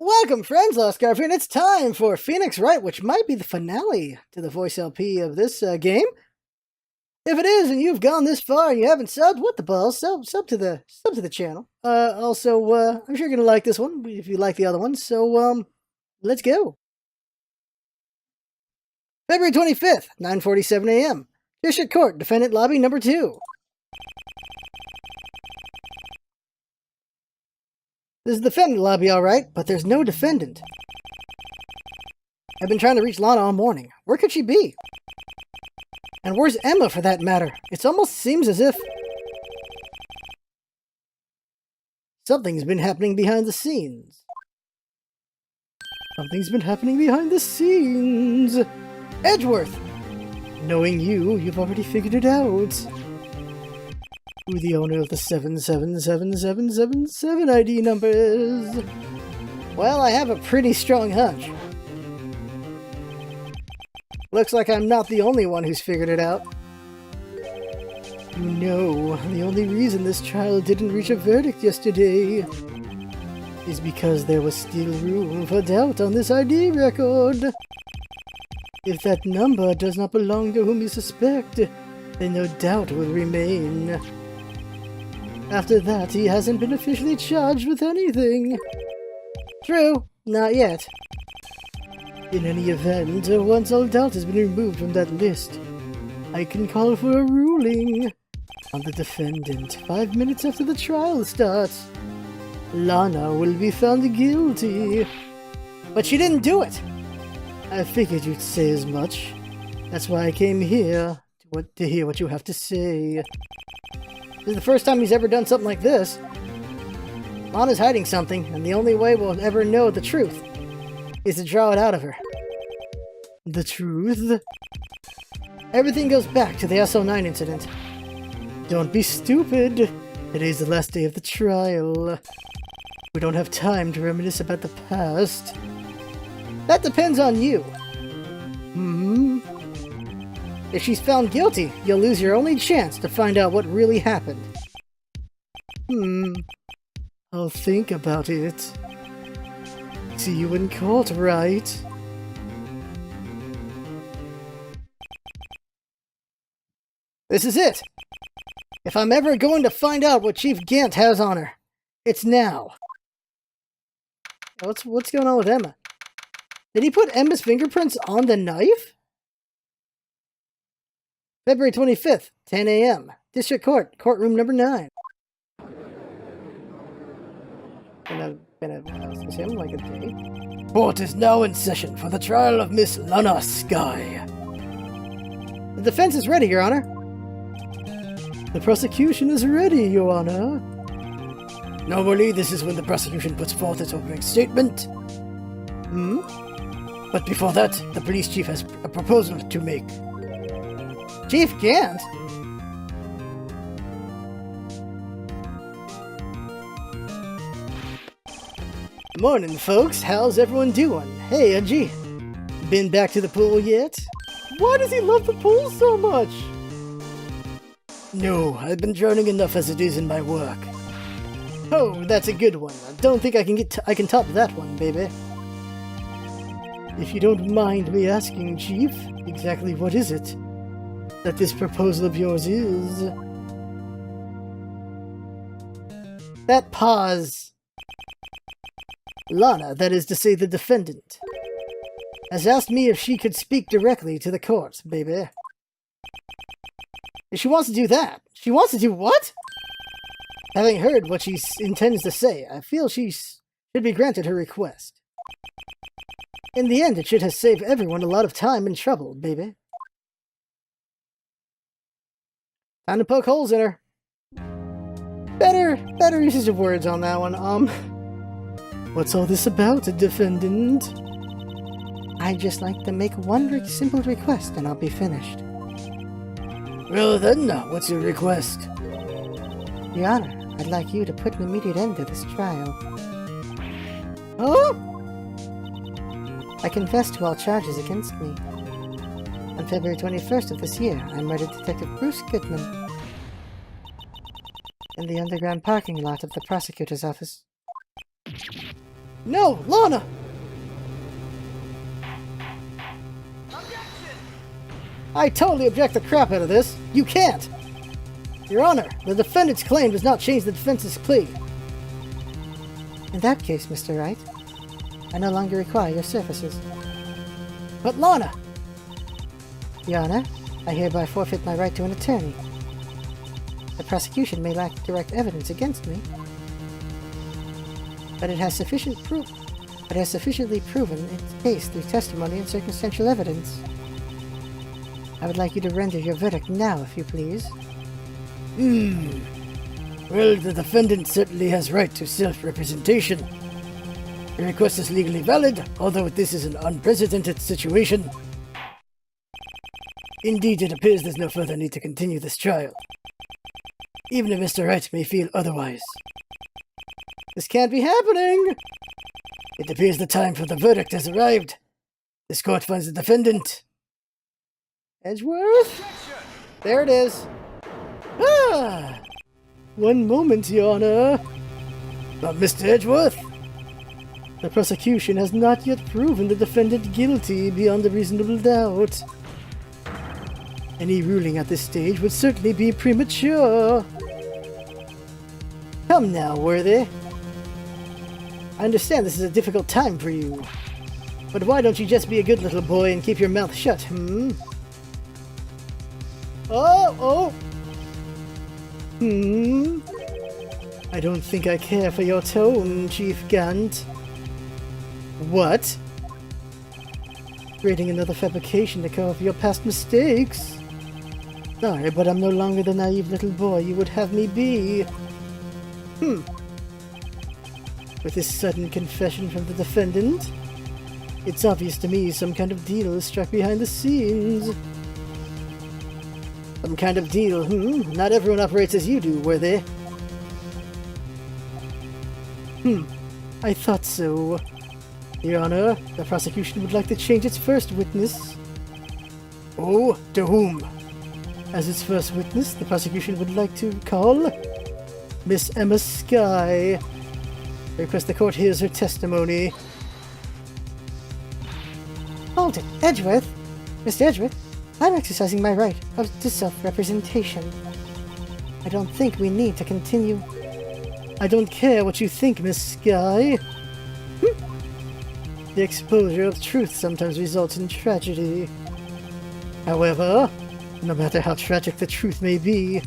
Welcome, friends, LostScarf, and it's time for Phoenix Wright, which might be the finale to the voice LP of this game. If it is, and you've gone this far and you haven't subbed, what the balls? Sub to the channel. Also, I'm sure you're gonna like this one if you like the other ones. So, let's go. February 25th, 9:47 a.m. District Court, Defendant Lobby Number 2. This is the defendant lobby, all right, but there's no defendant. I've been trying to reach Lana all morning. Where could she be? And where's Emma, for that matter? It almost seems as if something's been happening behind the scenes. Something's been happening behind the scenes. Edgeworth! Knowing you, you've already figured it out. Who the owner of the 777777 ID number is. Well, I have a pretty strong hunch. Looks like I'm not the only one who's figured it out. No, the only reason this trial didn't reach a verdict yesterday is because there was still room for doubt on this ID record. If that number does not belong to whom you suspect, then no doubt will remain. After that, he hasn't been officially charged with anything. True, not yet. In any event, once all doubt has been removed from that list, I can call for a ruling on the defendant 5 minutes after the trial starts. Lana will be found guilty. But she didn't do it! I figured you'd say as much. That's why I came here, to hear what you have to say. This is the first time he's ever done something like this. Lana's hiding something, and the only way we'll ever know the truth is to draw it out of her. The truth? Everything goes back to the SO9 incident. Don't be stupid. Today's the last day of the trial. We don't have time to reminisce about the past. That depends on you. If she's found guilty, you'll lose your only chance to find out what really happened. I'll think about it. See you in court, right? This is it! If I'm ever going to find out what Chief Gant has on her, it's now. What's going on with Emma? Did he put Emma's fingerprints on the knife? February 25th, 10 a.m. District Court, Courtroom Number 9. Gonna ask him like a day. Court is now in session for the trial of Miss Lana Sky. The defense is ready, Your Honor. The prosecution is ready, Your Honor. Normally, this is when the prosecution puts forth its opening statement. But before that, the police chief has a proposal to make. Chief Gant? Morning, folks. How's everyone doing? Hey, Angie. Been back to the pool yet? Why does he love the pool so much? No, I've been drowning enough as it is in my work. Oh, that's a good one. I don't think I can top that one, baby. If you don't mind me asking, Chief, exactly what is it that this proposal of yours is? That pause. Lana, that is to say the defendant, has asked me if she could speak directly to the court, baby. If she wants to do that. She wants to do what? Having heard what she intends to say, I feel she should be granted her request. In the end, it should have saved everyone a lot of time and trouble, baby. Time to poke holes in her. Better usage of words on that one. What's all this about, defendant? I'd just like to make one simple request and I'll be finished. Well then, what's your request? Your Honor, I'd like you to put an immediate end to this trial. Huh? I confess to all charges against me. On February 21st of this year, I murdered Detective Bruce Goodman in the underground parking lot of the prosecutor's office. No, Lana! I totally object the crap out of this. You can't! Your Honor, the defendant's claim does not change the defense's plea. In that case, Mr. Wright, I no longer require your services. But Lana! Your Honor, I hereby forfeit my right to an attorney. The prosecution may lack direct evidence against me, but it has sufficiently proven its case through testimony and circumstantial evidence. I would like you to render your verdict now, if you please. Well, the defendant certainly has right to self-representation. The request is legally valid, although this is an unprecedented situation. Indeed, it appears there's no further need to continue this trial, even if Mr. Wright may feel otherwise. This can't be happening! It appears the time for the verdict has arrived. This court finds the defendant. Edgeworth? There it is. Ah! One moment, Your Honor. But Mr. Edgeworth? The prosecution has not yet proven the defendant guilty beyond a reasonable doubt. Any ruling at this stage would certainly be premature. Come now, Worthy. I understand this is a difficult time for you. But why don't you just be a good little boy and keep your mouth shut, Oh! I don't think I care for your tone, Chief Gant. What? Creating another fabrication to cover up your past mistakes? Sorry, but I'm no longer the naive little boy you would have me be. With this sudden confession from the defendant, it's obvious to me some kind of deal is struck behind the scenes. Some kind of deal, Not everyone operates as you do, Worthy. I thought so. Your Honor, the prosecution would like to change its first witness. Oh, to whom? As its first witness, the prosecution would like to call Miss Emma Skye. I request the court hears her testimony. Hold it, Edgeworth! Mr. Edgeworth, I'm exercising my right to self-representation. I don't think we need to continue. I don't care what you think, Miss Skye. The exposure of truth sometimes results in tragedy. However, no matter how tragic the truth may be,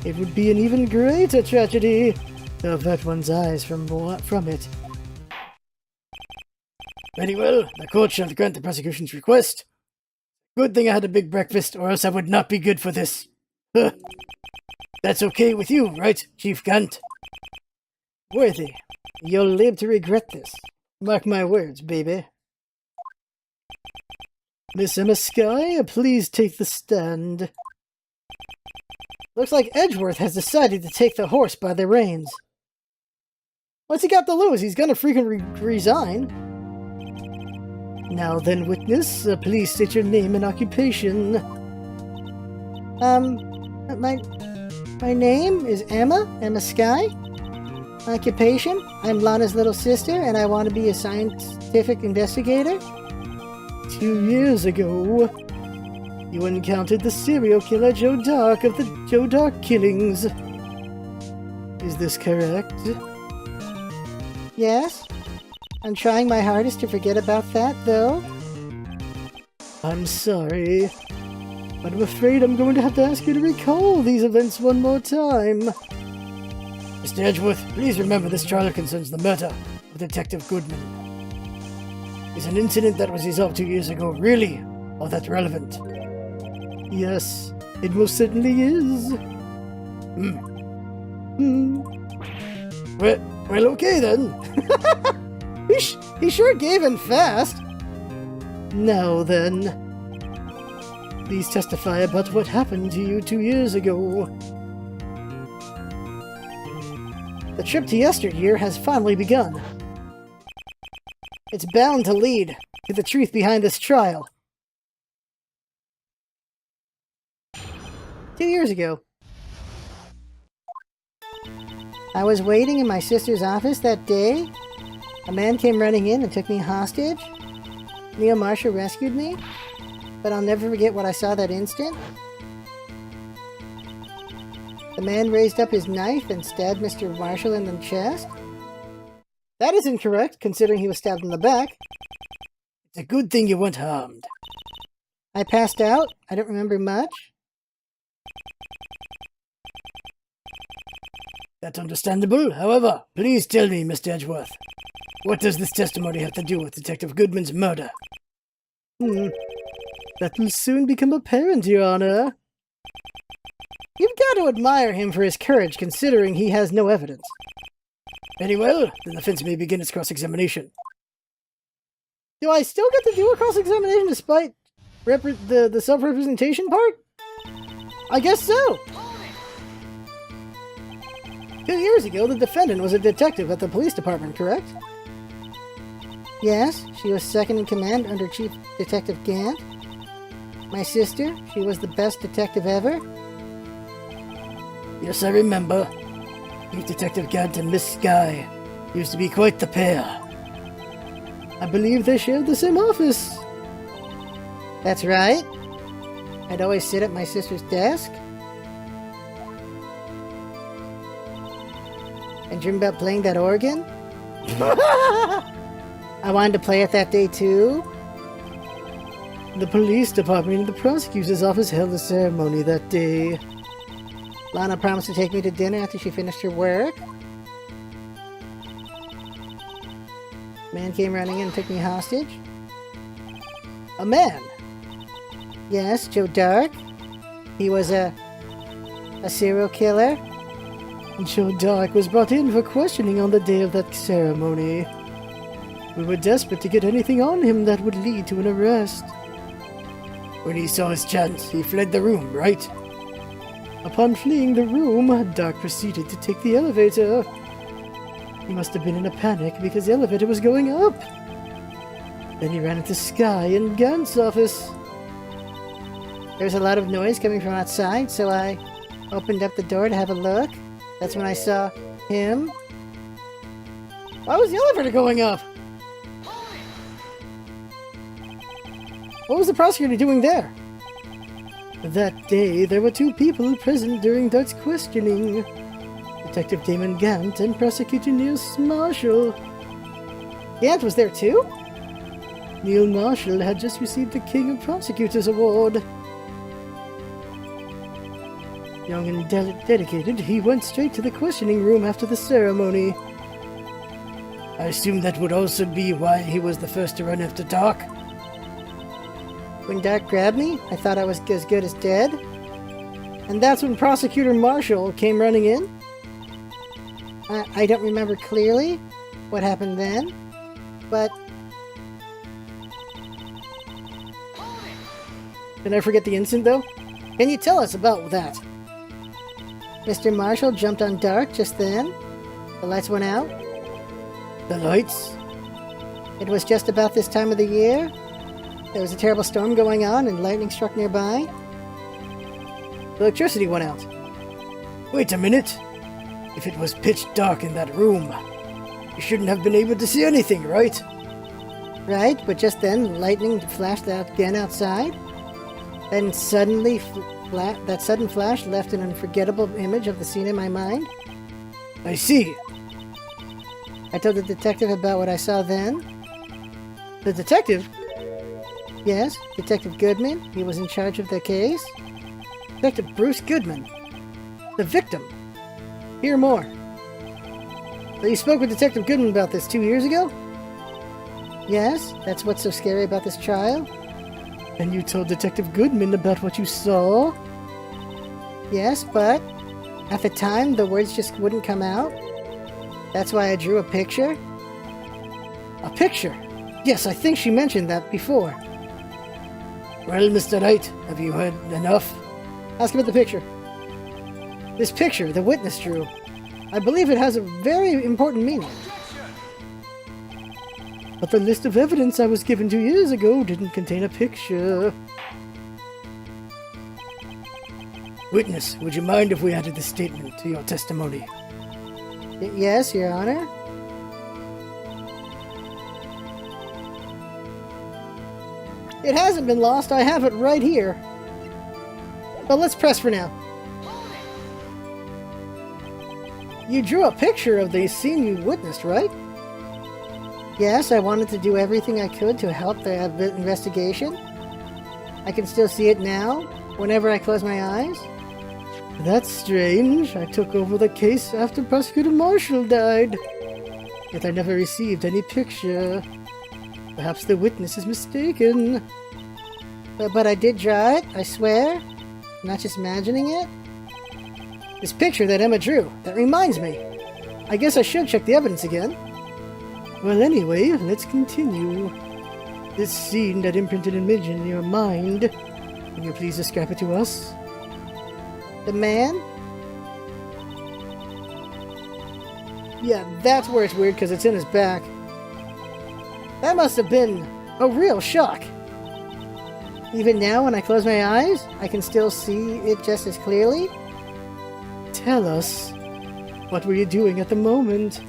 it would be an even greater tragedy to avert one's eyes from it. Very well, the court shall grant the prosecution's request. Good thing I had a big breakfast, or else I would not be good for this. That's okay with you, right, Chief Gant? Worthy, you'll live to regret this. Mark my words, baby. Miss Emma Skye, please take the stand. Looks like Edgeworth has decided to take the horse by the reins. What's he got to lose? He's gonna freaking resign. Now then, witness, please state your name and occupation. My name is Emma Skye. Occupation, I'm Lana's little sister, and I want to be a scientific investigator. 2 years ago, you encountered the serial killer Joe Dark of the Joe Dark killings. Is this correct? Yes. I'm trying my hardest to forget about that, though. I'm sorry, but I'm afraid I'm going to have to ask you to recall these events one more time. Mr. Edgeworth, please remember this trial concerns the murder of Detective Goodman. Is an incident that was resolved 2 years ago really all that relevant? Yes, it most certainly is. Well, okay then. He sure gave in fast. Now then, please testify about what happened to you 2 years ago. The trip to yesteryear has finally begun. It's bound to lead to the truth behind this trial. 2 years ago, I was waiting in my sister's office that day A man came running in and took me hostage. Neil Marshall rescued me, but I'll never forget what I saw that instant. The man raised up his knife and stabbed Mr. Marshall in the chest. That is incorrect, considering he was stabbed in the back. It's a good thing you weren't harmed. I passed out. I don't remember much. That's understandable. However, please tell me, Mr. Edgeworth, what does this testimony have to do with Detective Goodman's murder? That will soon become apparent, Your Honor. You've got to admire him for his courage, considering he has no evidence. Very well, the defense may begin its cross-examination. Do I still get to do a cross-examination despite the self-representation part? I guess so. 2 years ago, the defendant was a detective at the police department, correct? Yes, she was second in command under Chief Detective Gant. My sister, she was the best detective ever. Yes, I remember. Chief Detective Gant and Miss Skye used to be quite the pair. I believe they shared the same office. That's right. I'd always sit at my sister's desk and dream about playing that organ. I wanted to play it that day too. The police department and the prosecutor's office held a ceremony that day. Lana promised to take me to dinner after she finished her work. Man came running in and took me hostage. A man? Yes, Joe Dark. He was a serial killer. And Joe Dark was brought in for questioning on the day of that ceremony. We were desperate to get anything on him that would lead to an arrest. When he saw his chance, he fled the room, right? Upon fleeing the room, Dark proceeded to take the elevator. He must have been in a panic because the elevator was going up. Then he ran into Skye in Gant's office. There was a lot of noise coming from outside, so I opened up the door to have a look. That's when I saw him. Why was the elevator going up? What was the prosecutor doing there? That day, there were 2 people present during Dark's questioning. Detective Damon Gant and Prosecutor Neil Marshall. Gant was there too? Neil Marshall had just received the King of Prosecutors Award. Young and dedicated, he went straight to the questioning room after the ceremony. I assume that would also be why he was the first to run after Dark. When Dark grabbed me, I thought I was as good as dead. And that's when Prosecutor Marshall came running in. I don't remember clearly what happened then, but... Can I forget the incident, though? Can you tell us about that? Mr. Marshall jumped on Dark just then. The lights went out. The lights? It was just about this time of the year. There was a terrible storm going on and lightning struck nearby. The electricity went out. Wait a minute. If it was pitch dark in that room, you shouldn't have been able to see anything, right? Right, but just then lightning flashed out again outside. Then suddenly, that sudden flash left an unforgettable image of the scene in my mind. I see. I told the detective about what I saw then. The detective? Yes, Detective Goodman. He was in charge of the case. Detective Bruce Goodman. The victim. Hear more. So you spoke with Detective Goodman about this 2 years ago? Yes, that's what's so scary about this trial. And you told Detective Goodman about what you saw? Yes, but at the time, the words just wouldn't come out. That's why I drew a picture. A picture? Yes, I think she mentioned that before. Well, Mr. Wright, have you heard enough? Ask about the picture. This picture, the witness drew. I believe it has a very important meaning. But the list of evidence I was given 2 years ago didn't contain a picture. Witness, would you mind if we added this statement to your testimony? Yes, Your Honor. It hasn't been lost, I have it right here. But let's press for now. You drew a picture of the scene you witnessed, right? Yes, I wanted to do everything I could to help the investigation. I can still see it now, whenever I close my eyes. That's strange. I took over the case after Prosecutor Marshall died. Yet I never received any picture. Perhaps the witness is mistaken. But I did draw it, I swear. I'm not just imagining it. This picture that Emma drew, that reminds me. I guess I should check the evidence again. Well, anyway, let's continue. This scene that imprinted an image in your mind, can you please describe it to us? The man? Yeah, that's where it's weird, because it's in his back. That must have been a real shock. Even now, when I close my eyes, I can still see it just as clearly. Tell us, what were you doing at the moment?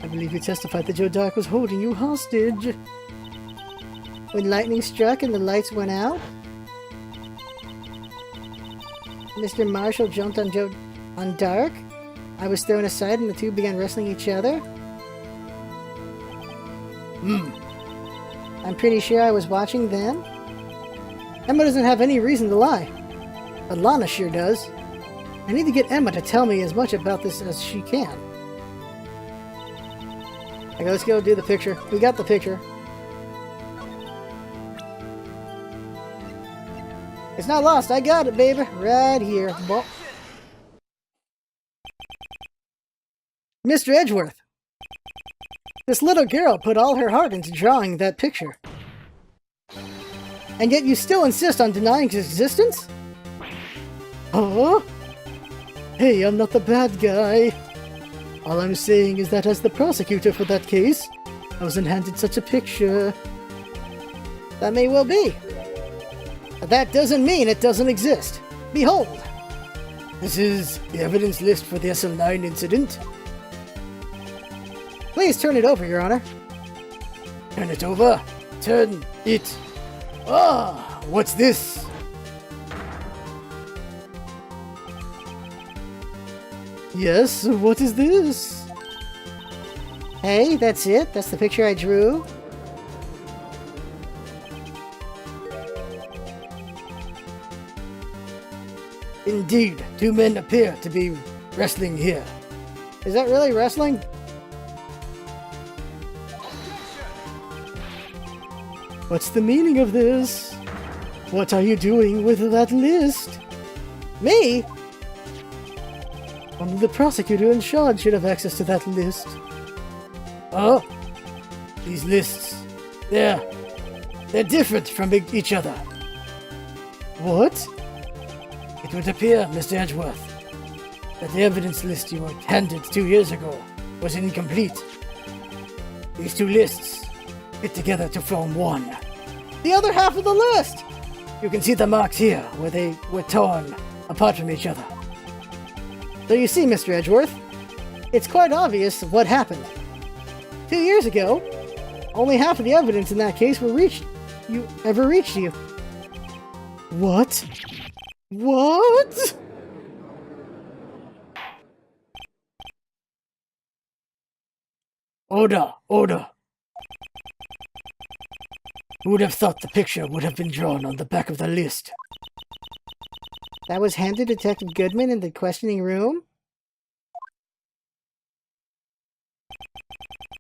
I believe you testified that Joe Dark was holding you hostage. When lightning struck and the lights went out, Mr. Marshall jumped on Dark. I was thrown aside and the two began wrestling each other. I'm pretty sure I was watching then. Emma doesn't have any reason to lie. But Lana sure does. I need to get Emma to tell me as much about this as she can. Okay, let's go do the picture. We got the picture. It's not lost. I got it, baby. Right here. Well, Mr. Edgeworth. This little girl put all her heart into drawing that picture. And yet you still insist on denying its existence? Huh? Hey, I'm not the bad guy. All I'm saying is that as the prosecutor for that case, I wasn't handed such a picture. That may well be. But that doesn't mean it doesn't exist. Behold! This is the evidence list for the SL9 incident. Please turn it over, Your Honor. Turn it over? Turn it. Ah, what's this? Yes, what is this? Hey, that's it? That's the picture I drew? Indeed, two men appear to be wrestling here. Is that really wrestling? What's the meaning of this? What are you doing with that list? Me? Only the prosecutor in charge should have access to that list. Oh? These lists, they're different from each other. What? It would appear, Mr. Edgeworth, that the evidence list you were handed 2 years ago was incomplete. These two lists fit together to form one. The other half of the list! You can see the marks here, where they were torn apart from each other. So you see, Mr. Edgeworth, it's quite obvious what happened. 2 years ago, only half of the evidence in that case ever reached you. What? What? Order. Who would have thought the picture would have been drawn on the back of the list? That was handed to Detective Goodman in the questioning room?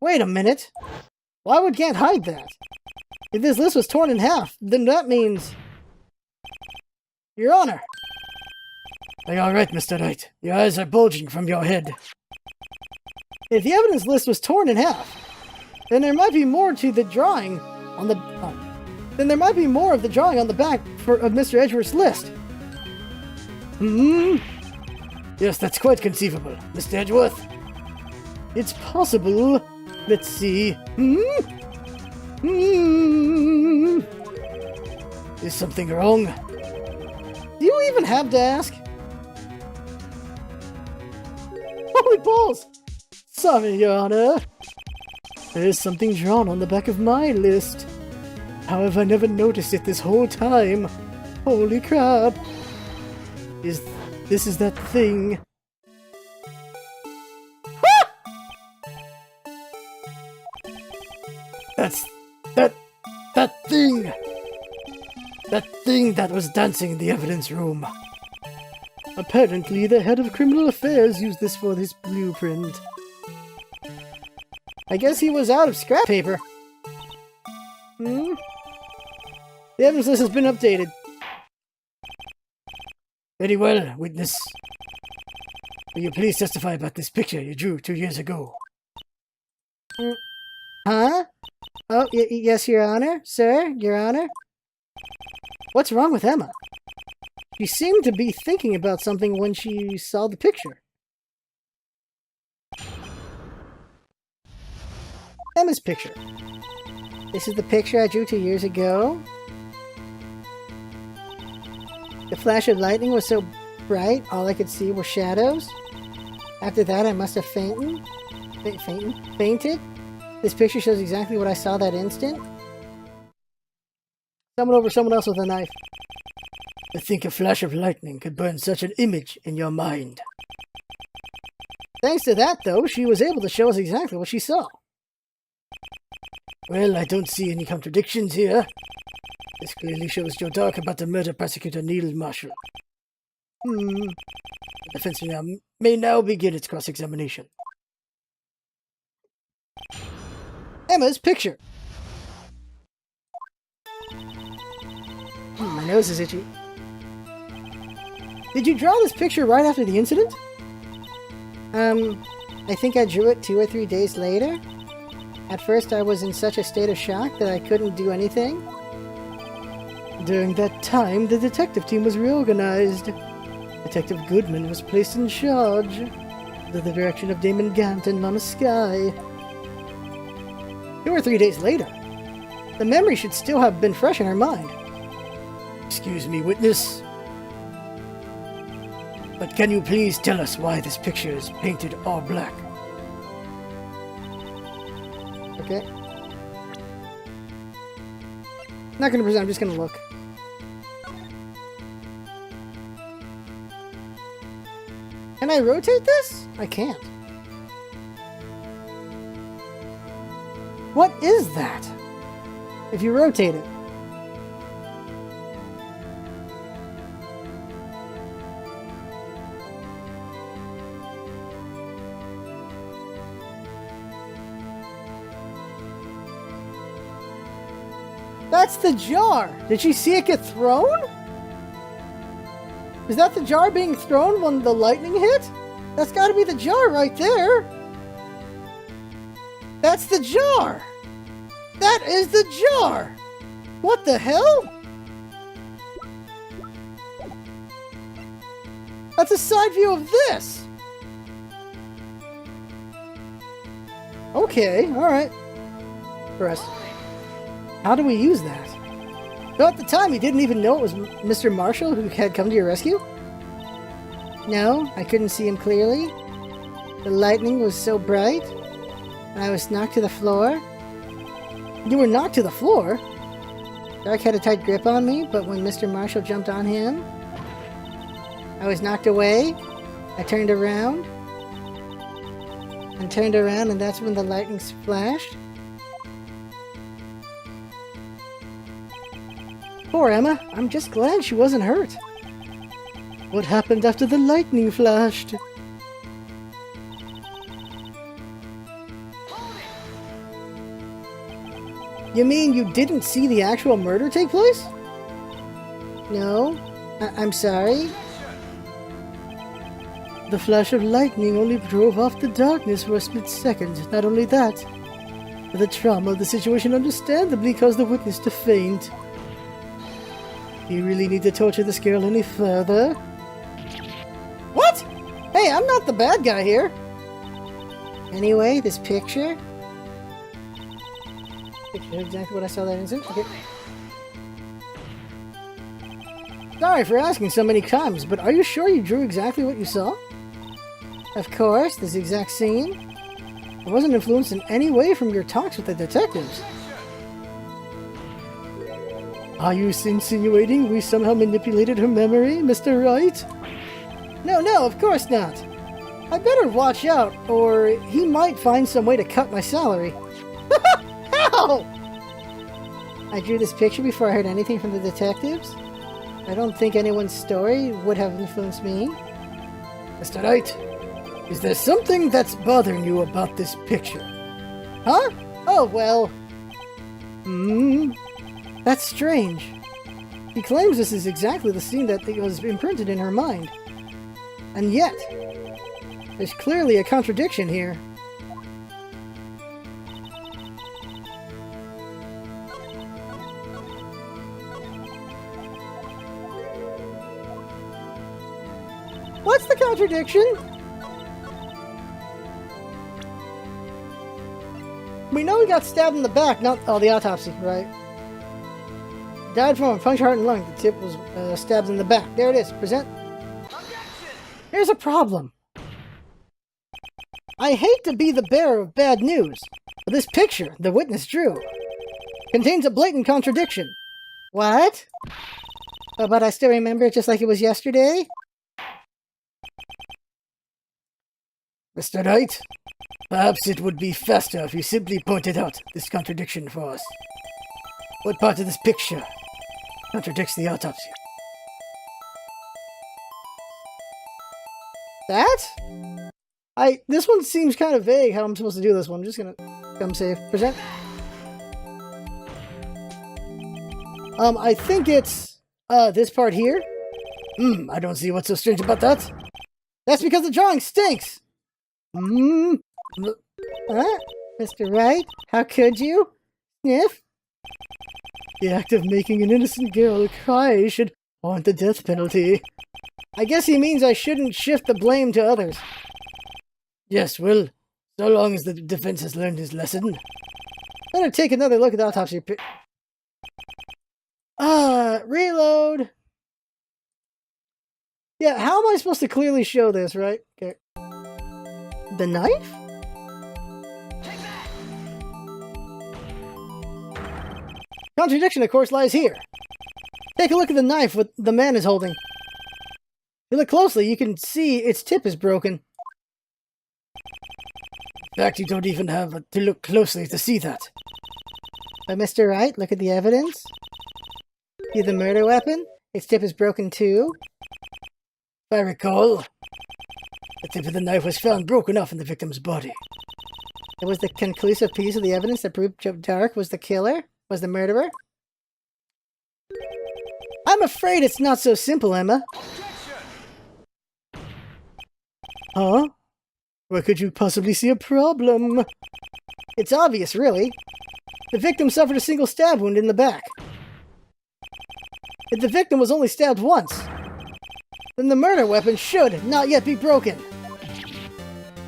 Wait a minute! Why would Gant hide that? If this list was torn in half, then that means... Your Honor! Are you alright, Mr. Wright? Your eyes are bulging from your head. If the evidence list was torn in half, then there might be more to the drawing on the... then there might be more of the drawing on the back of Mr. Edgeworth's list. Yes, that's quite conceivable, Mr. Edgeworth. It's possible. Let's see. Is something wrong? Do you even have to ask? Holy balls! Sorry, Your Honor. There's something drawn on the back of my list. How have I never noticed it this whole time? Holy crap! This is that thing. That's... That thing! That thing that was dancing in the evidence room. Apparently, the head of criminal affairs used this for his blueprint. I guess he was out of scrap paper. The evidence list has been updated. Very well, witness. Will you please testify about this picture you drew 2 years ago? Huh? Oh, yes, Your Honor. Sir, Your Honor. What's wrong with Emma? She seemed to be thinking about something when she saw the picture. Emma's picture. This is the picture I drew 2 years ago. The flash of lightning was so bright, all I could see were shadows. After that, I must have fainted. This picture shows exactly what I saw that instant. Someone over someone else with a knife. To think a flash of lightning could burn such an image in your mind. Thanks to that, though, she was able to show us exactly what she saw. Well, I don't see any contradictions here. This clearly shows Joe Dark about the murder prosecutor Neil Marshall. The defense may now begin its cross-examination. Emma's picture. My nose is itchy. Did you draw this picture right after the incident? I think I drew it 2 or 3 days later. At first I was in such a state of shock that I couldn't do anything. During that time, the detective team was reorganized. Detective Goodman was placed in charge, under the direction of Damon Gant and Lana Skye. 2 or 3 days later. The memory should still have been fresh in her mind. Excuse me, witness. But can you please tell us why this picture is painted all black? Okay. Not gonna present, I'm just gonna look. Can I rotate this? I can't. What is that? If you rotate it. That's the jar! Did she see it get thrown? Is that the jar being thrown when the lightning hit? That's gotta be the jar right there! That's the jar! That is the jar! What the hell? That's a side view of this! Okay, alright. Press. How do we use that? So at the time, you didn't even know it was Mr. Marshall who had come to your rescue? No, I couldn't see him clearly. The lightning was so bright, and I was knocked to the floor. You were knocked to the floor? Dark had a tight grip on me, but when Mr. Marshall jumped on him, I was knocked away. I turned around, and that's when the lightning flashed. Poor Emma, I'm just glad she wasn't hurt. What happened after the lightning flashed? You mean you didn't see the actual murder take place? No, I'm sorry. The flash of lightning only drove off the darkness for a split second. Not only that, but the trauma of the situation understandably caused the witness to faint. Do you really need to torture this girl any further? What? Hey, I'm not the bad guy here. Anyway, this picture. Exactly what I saw that instant. Okay. Sorry for asking so many times, but are you sure you drew exactly what you saw? Of course, this exact scene. I wasn't influenced in any way from your talks with the detectives. Are you insinuating we somehow manipulated her memory, Mr. Wright? No, of course not. I better watch out, or he might find some way to cut my salary. How? I drew this picture before I heard anything from the detectives. I don't think anyone's story would have influenced me. Mr. Wright, is there something that's bothering you about this picture? Huh? Oh, well... That's strange. He claims this is exactly the scene that was imprinted in her mind. And yet, there's clearly a contradiction here. What's the contradiction? We know he got stabbed in the back, not... Oh, the autopsy, right. Died from a puncture heart and lung. The tip was stabbed in the back. There it is. Present. Here's a problem. I hate to be the bearer of bad news, but this picture the witness drew contains a blatant contradiction. What? Oh, but I still remember it just like it was yesterday? Mr. Wright, perhaps it would be faster if you simply pointed out this contradiction for us. What part of this picture contradicts the autopsy? That? This one seems kind of vague how I'm supposed to do this one. I'm just gonna come save. Present. I think it's, this part here. I don't see what's so strange about that. That's because the drawing stinks! Huh? Mr. Wright, how could you? Sniff? The act of making an innocent girl cry should warrant the death penalty. I guess he means I shouldn't shift the blame to others. Yes, well, so long as the defense has learned his lesson. Better take another look at the autopsy. Reload! Yeah, how am I supposed to clearly show this, right? Okay. The knife? Contradiction, of course, lies here. Take a look at the knife the man is holding. If you look closely, you can see its tip is broken. In fact, you don't even have to look closely to see that. But Mr. Wright, look at the evidence. See the murder weapon? Its tip is broken too. If I recall, the tip of the knife was found broken off in the victim's body. It was the conclusive piece of the evidence that proved Joe Dark was the killer? Was the murderer? I'm afraid it's not so simple, Emma. Huh? Where could you possibly see a problem? It's obvious, really. The victim suffered a single stab wound in the back. If the victim was only stabbed once, then the murder weapon should not yet be broken.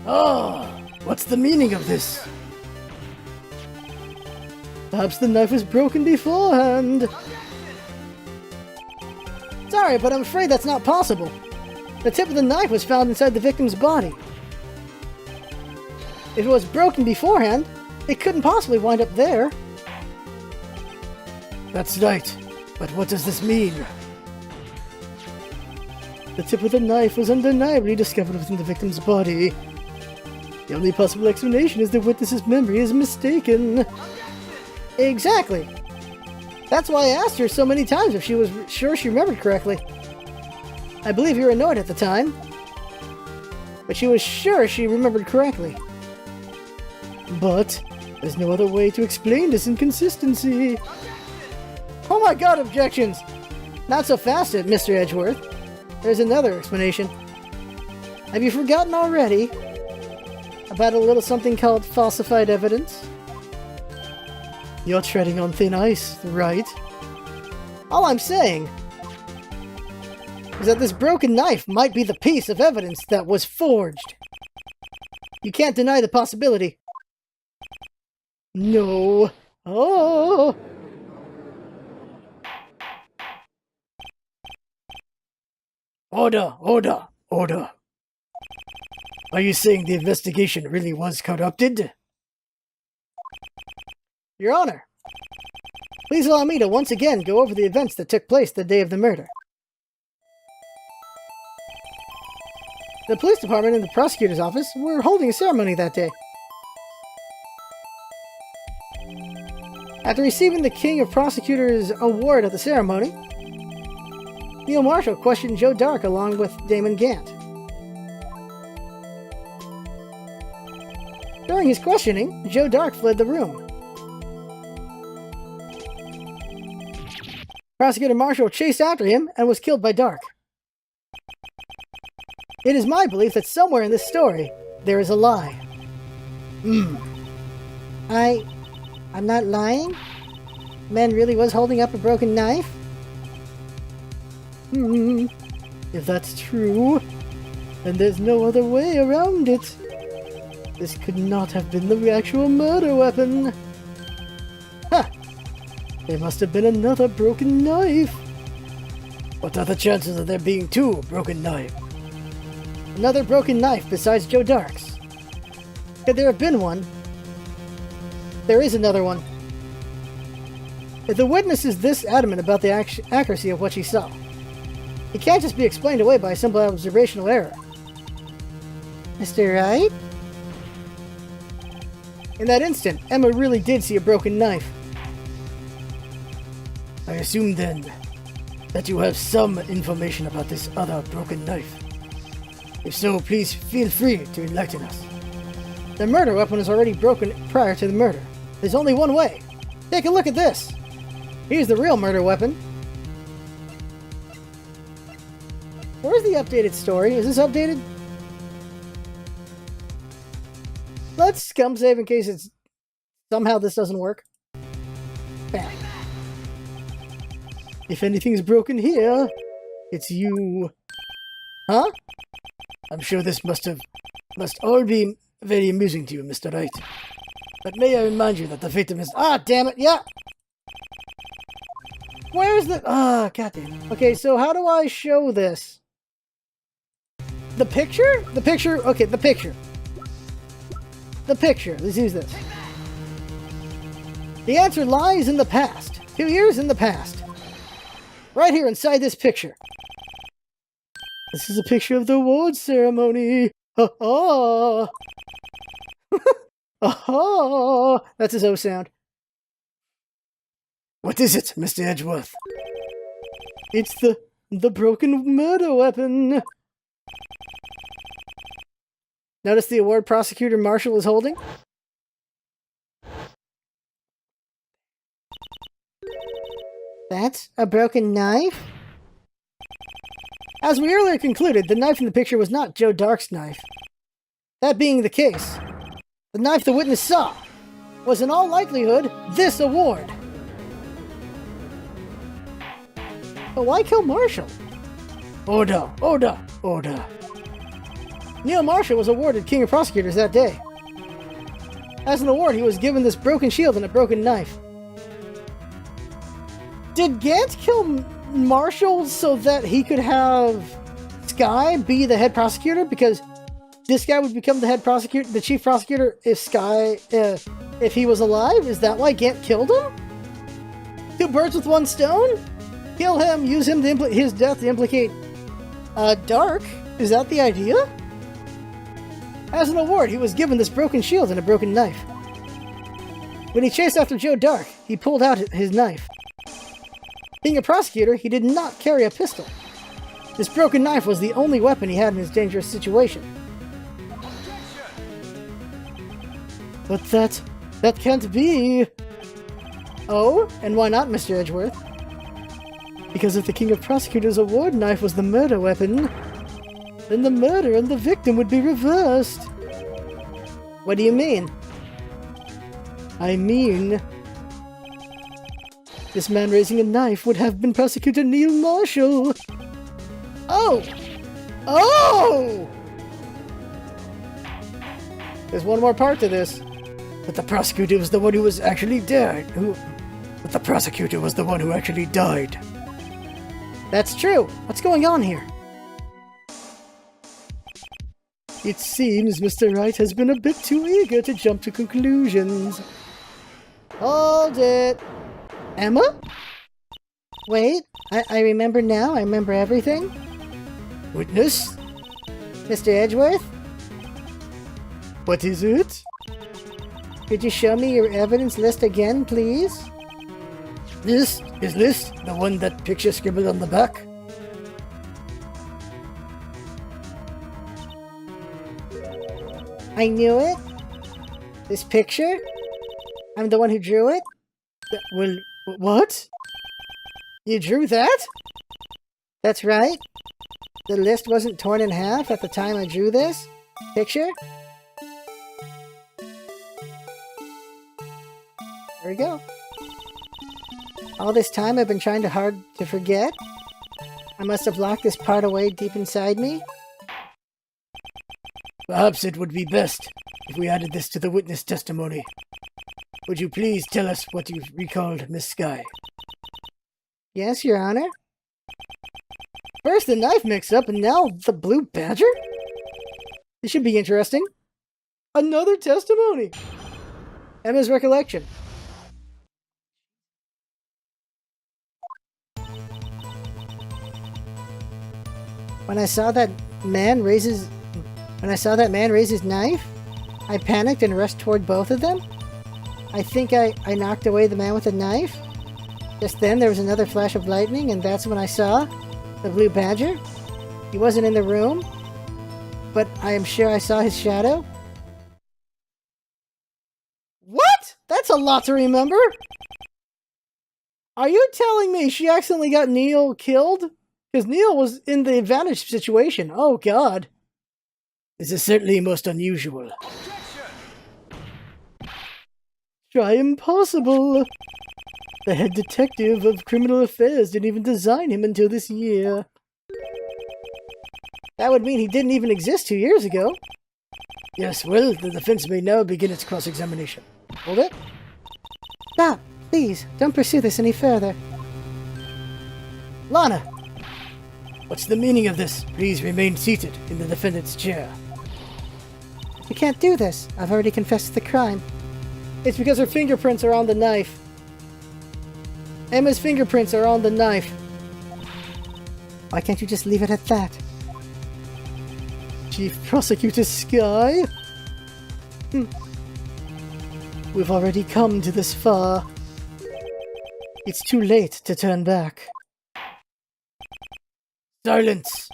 Oh, what's the meaning of this? Perhaps the knife was broken beforehand. Sorry, but I'm afraid that's not possible. The tip of the knife was found inside the victim's body. If it was broken beforehand, it couldn't possibly wind up there. That's right, but what does this mean? The tip of the knife was undeniably discovered within the victim's body. The only possible explanation is the witness's memory is mistaken. Exactly. That's why I asked her so many times if she was sure she remembered correctly. I believe you were annoyed at the time, but she was sure she remembered correctly. But there's no other way to explain this inconsistency. Oh my god, objections! Not so fast, Mr. Edgeworth. There's another explanation. Have you forgotten already about a little something called falsified evidence? You're treading on thin ice, right? All I'm saying is that this broken knife might be the piece of evidence that was forged. You can't deny the possibility. No. Oh. Order, order, order. Are you saying the investigation really was corrupted? Your Honor, Please allow me to once again go over the events that took place the day of the murder. The police department and the prosecutor's office were holding a ceremony that day. After receiving the King of Prosecutors award at the ceremony, Neil Marshall questioned Joe Dark along with Damon Gant. During his questioning, Joe Dark fled the room. Prosecutor Marshall chased after him and was killed by Dark. It is my belief that somewhere in this story, there is a lie. I'm not lying? Man really was holding up a broken knife? If that's true, then there's no other way around it. This could not have been the actual murder weapon. Ha! There must have been another broken knife. What are the chances of there being two broken knives? Another broken knife besides Joe Dark's. Could there have been one? There is another one. If the witness is this adamant about the accuracy of what she saw, it can't just be explained away by a simple observational error. Mr. Wright? In that instant, Emma really did see a broken knife. I assume then that you have some information about this other broken knife. If so, please feel free to enlighten us. The murder weapon was already broken prior to the murder. There's only one way. Take a look at this. Here's the real murder weapon. Where's the updated story? Is this updated? Let's scum save in case it's somehow this doesn't work. Bam. If anything's broken here, it's you. Huh? I'm sure this must all be very amusing to you, Mr. Wright. But may I remind you that the victim is— Ah, damn it, yeah! Where's the— Ah, goddamn. Okay, so how do I show this? The picture? The picture? Okay, the picture. The picture. Let's use this. The answer lies in the past. 2 years in the past. Right here inside this picture. This is a picture of the awards ceremony. Ha ha! Ha! That's his O sound. What is it, Mr. Edgeworth? It's the broken murder weapon. Notice the award prosecutor Marshall is holding? That's a broken knife? As we earlier concluded, the knife in the picture was not Joe Dark's knife. That being the case, the knife the witness saw was in all likelihood this award. But why kill Marshall? Order, order, order. Neil Marshall was awarded King of Prosecutors that day. As an award, he was given this broken shield and a broken knife. Did Gant kill Marshall so that he could have Sky be the head prosecutor? Because this guy would become the head prosecutor, the chief prosecutor, if Sky, if he was alive? Is that why Gant killed him? Two birds with one stone? Kill him, use him to his death to implicate Dark? Is that the idea? As an award, he was given this broken shield and a broken knife. When he chased after Joe Dark, he pulled out his knife. Being a prosecutor, he did not carry a pistol. This broken knife was the only weapon he had in his dangerous situation. But that can't be. Oh, and why not, Mr. Edgeworth? Because if the King of Prosecutors' award knife was the murder weapon, then the murder and the victim would be reversed. What do you mean? I mean, this man raising a knife would have been Prosecutor Neil Marshall. Oh! Oh! There's one more part to this. But the prosecutor was the one who was actually dead. But the prosecutor was the one who actually died. That's true. What's going on here? It seems Mr. Wright has been a bit too eager to jump to conclusions. Hold it. Emma? Wait, I remember now. I remember everything. Witness? Mr. Edgeworth? What is it? Could you show me your evidence list again, please? This is the one that picture scribbled on the back. I knew it. This picture? I'm the one who drew it? Well, what? You drew that? That's right. The list wasn't torn in half at the time I drew this picture. There we go. All this time I've been trying hard to forget. I must have locked this part away deep inside me. Perhaps it would be best if we added this to the witness testimony. Would you please tell us what you recalled, Miss Skye? Yes, Your Honor. First the knife mix-up, and now the blue badger? This should be interesting. Another testimony! Emma's recollection. When I saw that man raise his knife, I panicked and rushed toward both of them. I think I knocked away the man with the knife. Just then there was another flash of lightning, and that's when I saw the blue badger. He wasn't in the room, but I am sure I saw his shadow. What? That's a lot to remember! Are you telling me she accidentally got Neil killed? Because Neil was in the advantage situation. Oh, God. This is certainly most unusual. Try impossible. The head detective of criminal affairs didn't even design him until this year. That would mean he didn't even exist 2 years ago. Yes, well, the defense may now begin its cross-examination. Hold it. Stop, please. Don't pursue this any further. Lana! What's the meaning of this? Please remain seated in the defendant's chair. You can't do this. I've already confessed the crime. It's because her fingerprints are on the knife. Emma's fingerprints are on the knife. Why can't you just leave it at that? Chief Prosecutor Skye? We've already come to this far. It's too late to turn back. Silence!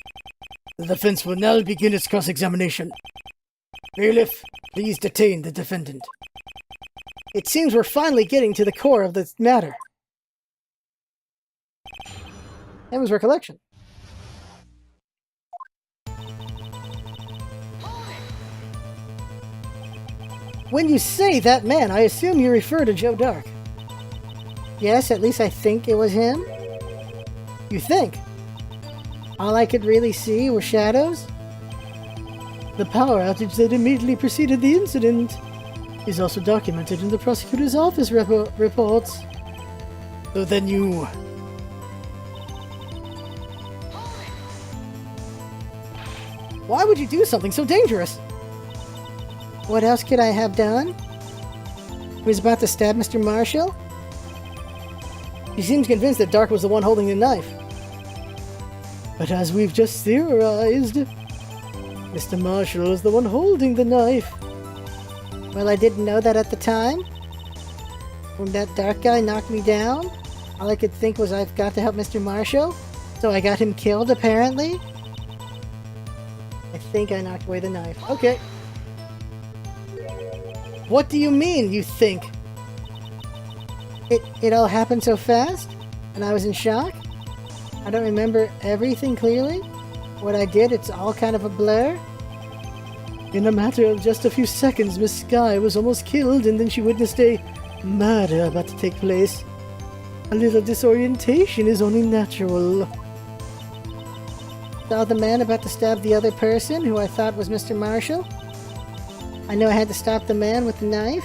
The defense will now begin its cross-examination. Bailiff, please detain the defendant. It seems we're finally getting to the core of this matter. Emma's recollection. When you say that man, I assume you refer to Joe Dark. Yes, at least I think it was him. You think? All I could really see were shadows? The power outage that immediately preceded the incident is also documented in the prosecutor's office reports. So then you... Why would you do something so dangerous? What else could I have done? He was about to stab Mr. Marshall? He seems convinced that Dark was the one holding the knife. But as we've just theorized, Mr. Marshall is the one holding the knife. Well, I didn't know that at the time. When that Dark guy knocked me down, all I could think was I've got to help Mr. Marshall, so I got him killed, apparently. I think I knocked away the knife. Okay. What do you mean, you think? It all happened so fast, and I was in shock. I don't remember everything clearly. What I did, it's all kind of a blur. In a matter of just a few seconds, Miss Skye was almost killed, and then she witnessed a murder about to take place. A little disorientation is only natural. Saw the man about to stab the other person, who I thought was Mr. Marshall. I knew I had to stop the man with the knife.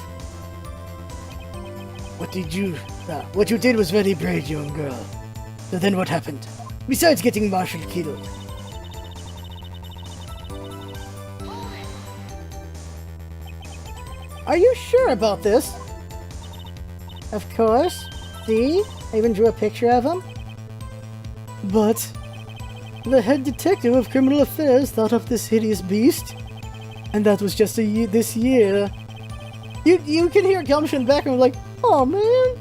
What you did was very brave, young girl. So then what happened? Besides getting Marshall killed. Are you sure about this? Of course. See? I even drew a picture of him. But the head detective of criminal affairs thought up this hideous beast. And that was just this year. You can hear Gumption back and like, oh man,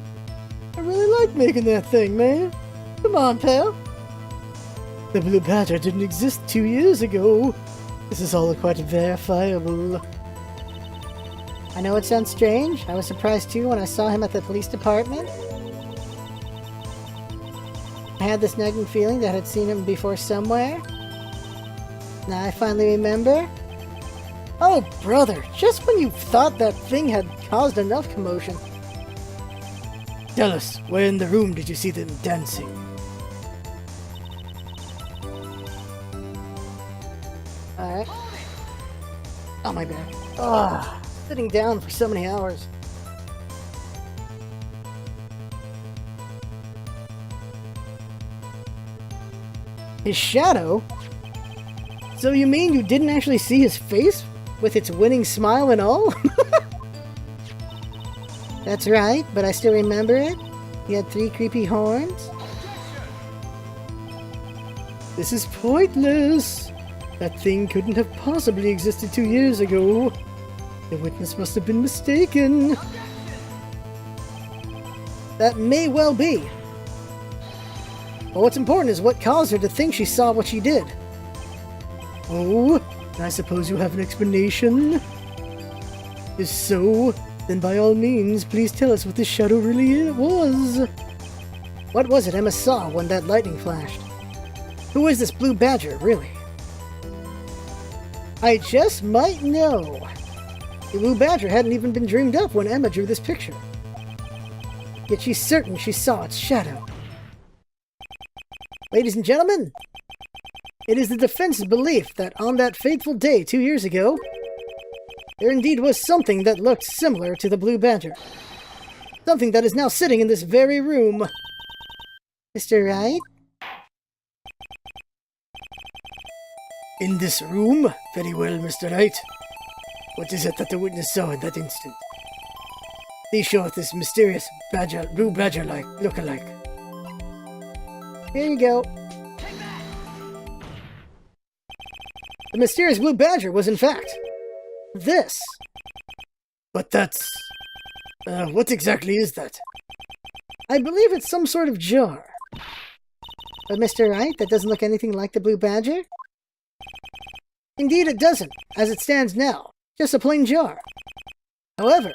I really like making that thing, man. Come on, pal. The Blue Badger didn't exist 2 years ago. This is all quite verifiable. I know it sounds strange. I was surprised too when I saw him at the police department. I had this nagging feeling that I'd seen him before somewhere. Now I finally remember. Oh, brother, just when you thought that thing had caused enough commotion. Tell us, where in the room did you see them dancing? Alright. Oh, my back. Ah, sitting down for so many hours. His shadow? So you mean you didn't actually see his face? With its winning smile and all? That's right, but I still remember it. He had 3 creepy horns. This is pointless. That thing couldn't have possibly existed 2 years ago. The witness must have been mistaken. That may well be. But what's important is what caused her to think she saw what she did. Oh, I suppose you have an explanation? If so, then by all means, please tell us what this shadow really was. What was it Emma saw when that lightning flashed? Who is this Blue Badger, really? I just might know. The Blue Badger hadn't even been dreamed up when Emma drew this picture. Yet she's certain she saw its shadow. Ladies and gentlemen, it is the defense's belief that on that fateful day 2 years ago, there indeed was something that looked similar to the Blue Badger. Something that is now sitting in this very room. Mr. Wright? In this room? Very well, Mr. Wright. What is it that the witness saw in that instant? Please show us this mysterious badger, Blue Badger-like look-alike. Here you go. The mysterious Blue Badger was, in fact, this. But that's... what exactly is that? I believe it's some sort of jar. But Mr. Wright, that doesn't look anything like the Blue Badger? Indeed it doesn't, as it stands now. Just a plain jar. However,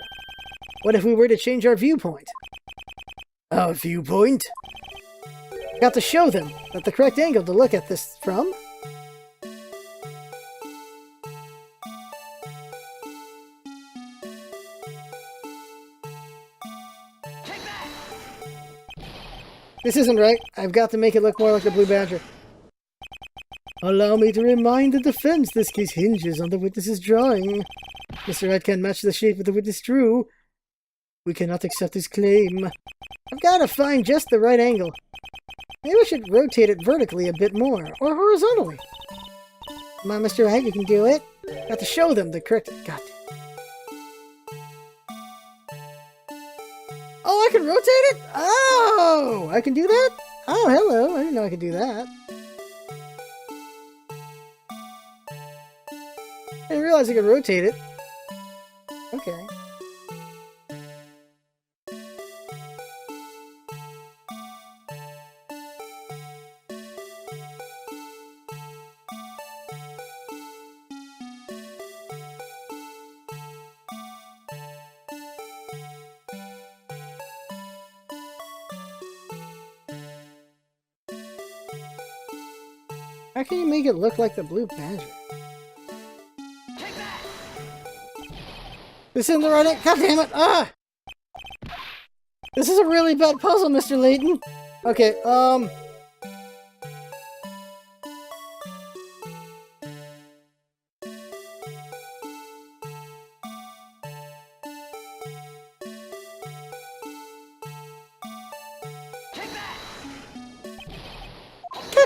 what if we were to change our viewpoint? Our viewpoint? Got to show them that the correct angle to look at this from. This isn't right. I've got to make it look more like the Blue Badger. Allow me to remind the defense this case hinges on the witness's drawing. Mr. Wright can't match the shape of the witness drew. We cannot accept his claim. I've got to find just the right angle. Maybe I should rotate it vertically a bit more, or horizontally. Come on, Mr. Wright, you can do it. Got to show them the correct... God. Oh, I can rotate it? Oh, I can do that? Oh, hello. I didn't know I could do that. I didn't realize I could rotate it. Okay. How can you make it look like the Blue Badger? This isn't the right angle. God damn it! Ah! This is a really bad puzzle, Mr. Layton. Okay, God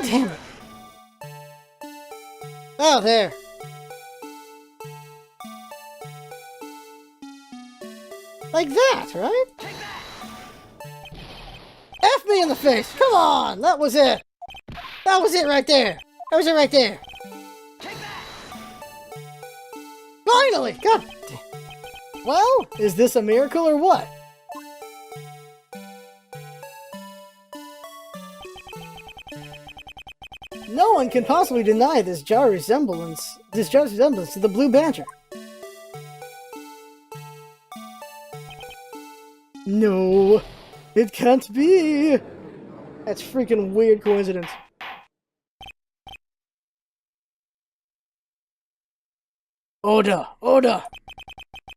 damn it! Oh, there. Like that, right? me in the face! Come on! That was it! That was it right there! That was it right there! Finally! God damn. Well, is this a miracle or what? No one can possibly deny this jar's resemblance to the Blue Badger. No, it can't be. That's freaking weird coincidence. Order, order.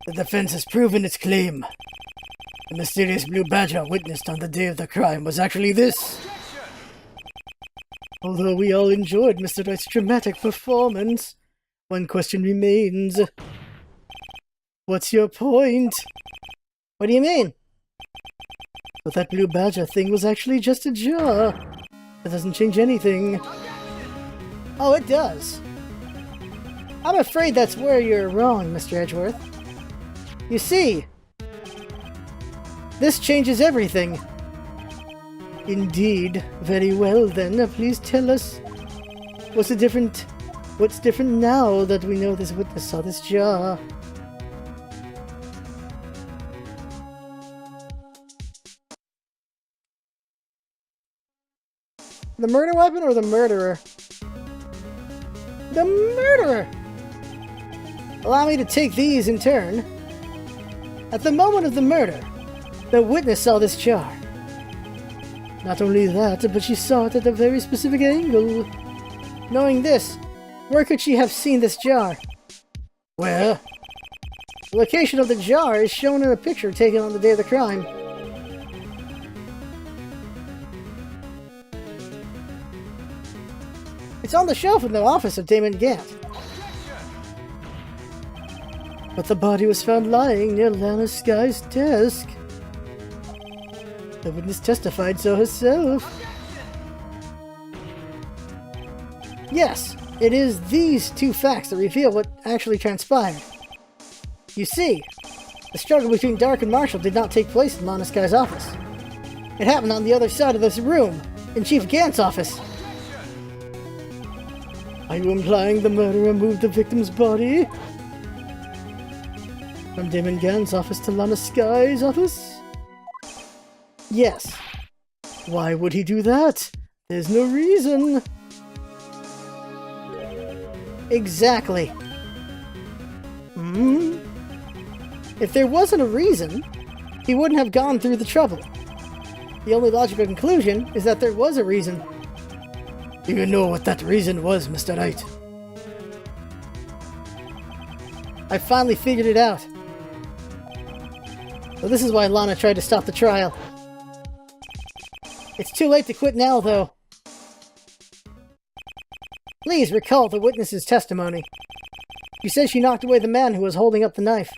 The defense has proven its claim. The mysterious Blue Badger witnessed on the day of the crime was actually this. Although we all enjoyed Mr. Wright's dramatic performance, one question remains. What's your point? What do you mean? But that Blue Badger thing was actually just a jar. That doesn't change anything. Oh, it does. I'm afraid that's where you're wrong, Mr. Edgeworth. You see, this changes everything. Indeed. Very well then, please tell us what's different now that we know this witness saw this jar? The murder weapon or the murderer? The murderer! Allow me to take these in turn. At the moment of the murder, the witness saw this jar. Not only that, but she saw it at a very specific angle. Knowing this, where could she have seen this jar? Where? The location of the jar is shown in a picture taken on the day of the crime. It's on the shelf in the office of Damon Gant. But the body was found lying near Lana Sky's desk. The witness testified so herself. Yes, it is these two facts that reveal what actually transpired. You see, the struggle between Dark and Marshall did not take place in Lana Sky's office. It happened on the other side of this room, in Chief Gant's office. Are you implying the murderer moved the victim's body from Damon Gant's office to Lana Sky's office? Yes. Why would he do that? There's no reason. Exactly. If there wasn't a reason, he wouldn't have gone through the trouble. The only logical conclusion is that there was a reason. Do you know what that reason was, Mr. Wright? I finally figured it out. So this is why Lana tried to stop the trial. It's too late to quit now, though. Please recall the witness's testimony. She says she knocked away the man who was holding up the knife.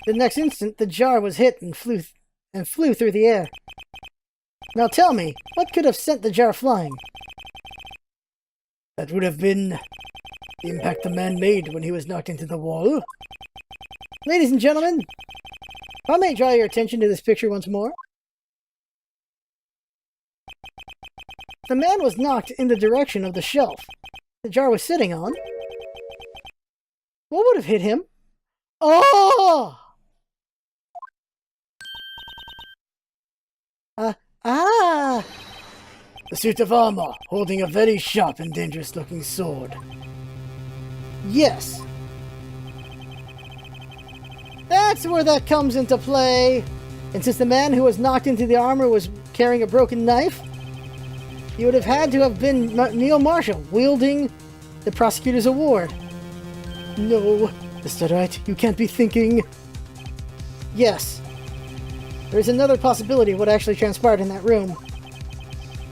The next instant, the jar was hit and flew through the air. Now tell me, what could have sent the jar flying? That would have been the impact the man made when he was knocked into the wall. Ladies and gentlemen, if I may draw your attention to this picture once more. The man was knocked in the direction of the shelf the jar was sitting on. What would have hit him? Oh! The suit of armor, holding a very sharp and dangerous-looking sword. Yes. That's where that comes into play. And since the man who was knocked into the armor was carrying a broken knife, he would have had to have been Neil Marshall, wielding the prosecutor's award. No, Mr. Wright, you can't be thinking. Yes. There's another possibility of what actually transpired in that room.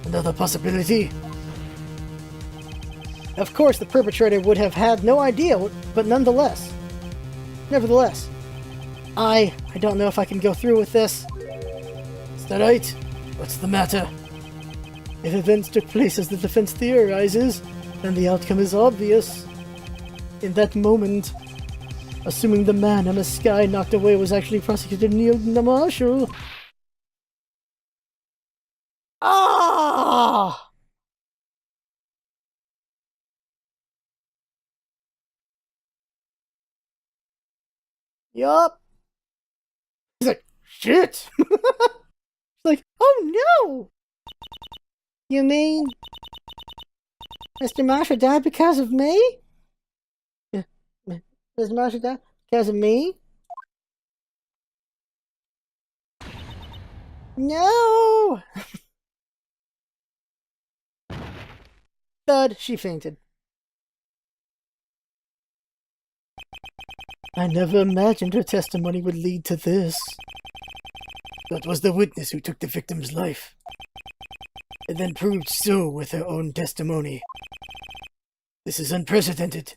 Another possibility? Of course, the perpetrator would have had no idea, but nonetheless. Nevertheless, I don't know if I can go through with this. Mr. Wright, what's the matter? If events took place as the defense theorizes, then the outcome is obvious. In that moment, assuming the man Emma Sky knocked away was actually prosecutor Neil Marshall, Ah! Yup. He's like, shit! Like, oh no! You mean Mr. Marshall died because of me? Yeah. Mr. Marshall died because of me? No! Thud, she fainted. I never imagined her testimony would lead to this. That was the witness who took the victim's life, and then proved so with her own testimony. This is unprecedented.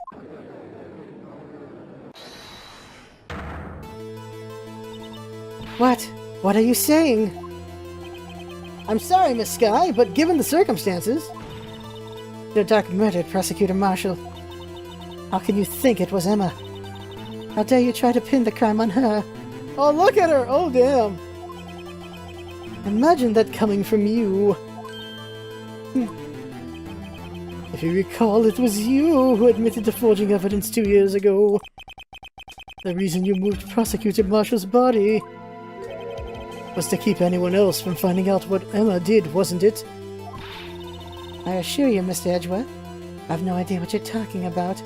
What? What are you saying? I'm sorry, Miss Skye, but given the circumstances... The Dark murdered Prosecutor Marshall. How can you think it was Emma? How dare you try to pin the crime on her? Oh, look at her! Oh, damn! Imagine that coming from you. If you recall, it was you who admitted to forging evidence 2 years ago. The reason you moved Prosecutor Marshall's body was to keep anyone else from finding out what Emma did, wasn't it? I assure you, Mr. Edgeworth, I've no idea what you're talking about.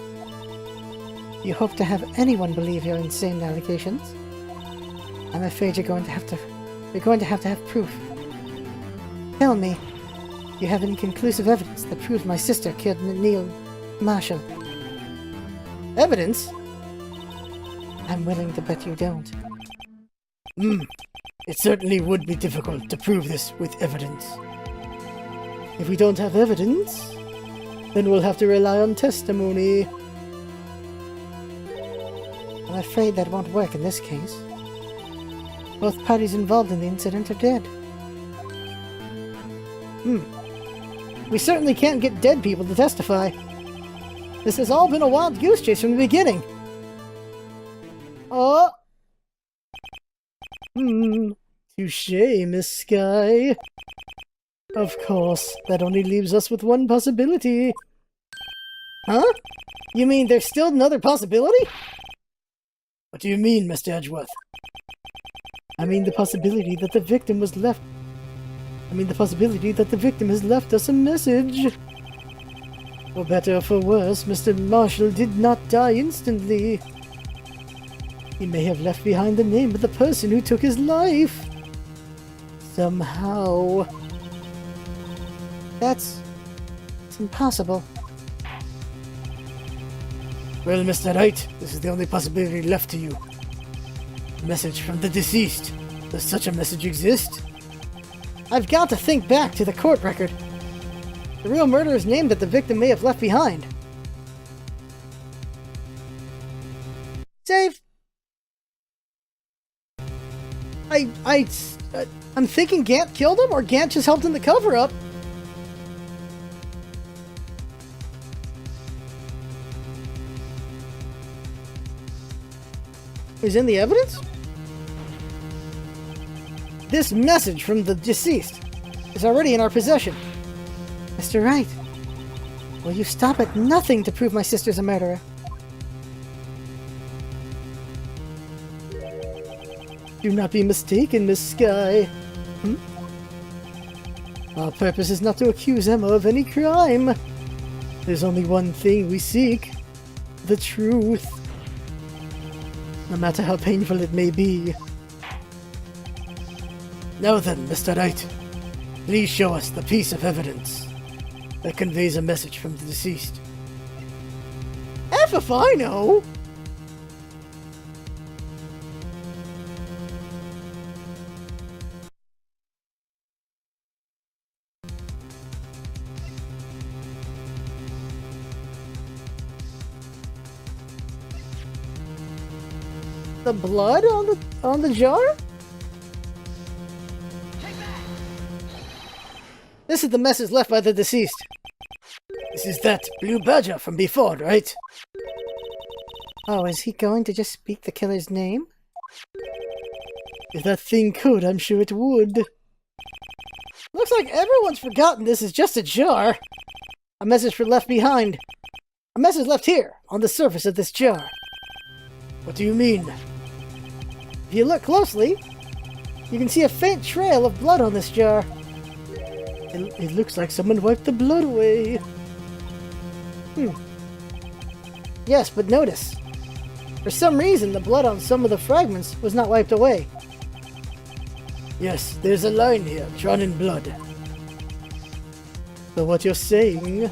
You hope to have anyone believe your insane allegations? I'm afraid you're going to have to have proof. Tell me, do you have any conclusive evidence that proves my sister killed Neil Marshall? Evidence? I'm willing to bet you don't. It certainly would be difficult to prove this with evidence. If we don't have evidence, then we'll have to rely on testimony. I'm afraid that won't work in this case. Both parties involved in the incident are dead. We certainly can't get dead people to testify. This has all been a wild goose chase from the beginning. Oh! Touché, Miss Skye. Of course, that only leaves us with one possibility. Huh? You mean there's still another possibility? What do you mean, Mr. Edgeworth? I mean the possibility that the victim has left us a message. For better or for worse, Mr. Marshall did not die instantly. He may have left behind the name of the person who took his life. Somehow. It's impossible. Well, Mr. Wright, this is the only possibility left to you. A message from the deceased. Does such a message exist? I've got to think back to the court record. The real murderer's name that the victim may have left behind. Save. I'm thinking Gant killed him, or Gant just helped in the cover-up. Is in the evidence? This message from the deceased is already in our possession. Mr. Wright, will you stop at nothing to prove my sister's a murderer? Do not be mistaken, Miss Skye. Our purpose is not to accuse Emma of any crime. There's only one thing we seek. The truth. No matter how painful it may be. Now then, Mr. Wright, please show us the piece of evidence that conveys a message from the deceased. F if I know! The blood on the jar? This is the message left by the deceased. This is that blue badger from before, right? Oh, is he going to just speak the killer's name? If that thing could, I'm sure it would. Looks like everyone's forgotten this is just a jar. A message left behind. A message left here, on the surface of this jar. What do you mean? If you look closely, you can see a faint trail of blood on this jar. It looks like someone wiped the blood away. Yes, but notice. For some reason, the blood on some of the fragments was not wiped away. Yes, there's a line here, drawn in blood. So what you're saying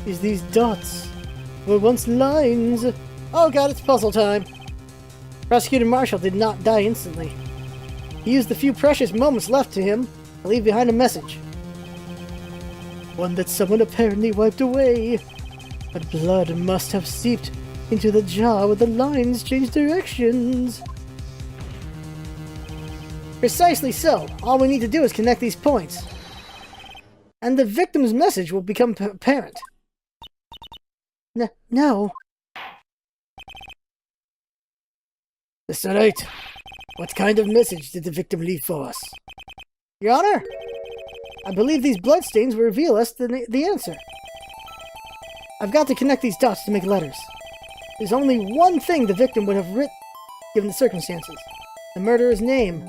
is these dots were once lines. Oh god, it's puzzle time. Prosecutor Marshall did not die instantly. He used the few precious moments left to him to leave behind a message. One that someone apparently wiped away. But blood must have seeped into the jar where the lines changed directions. Precisely so. All we need to do is connect these points. And the victim's message will become apparent. No. That's right. What kind of message did the victim leave for us? Your Honor, I believe these bloodstains will reveal us the answer. I've got to connect these dots to make letters. There's only one thing the victim would have written, given the circumstances. The murderer's name.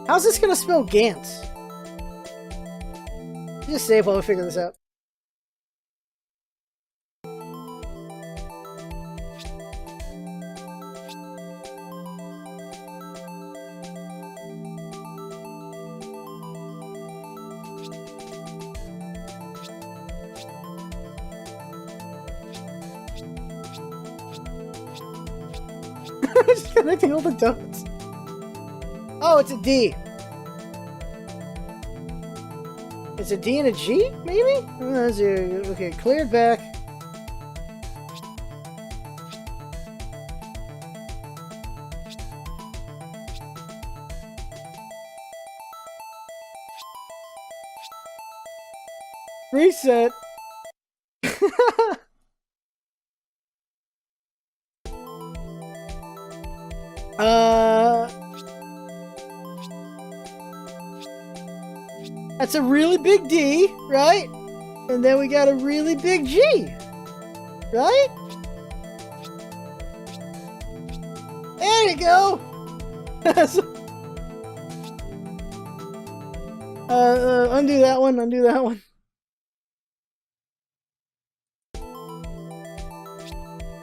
How's this gonna spell Gantz? Just save while we figure this out. Just connecting all the dots. Oh, it's a D. It's a D and a G, maybe? Okay, cleared back. Reset. That's a really big D, right? And then we got a really big G, right? There you go. Undo that one. Undo that one.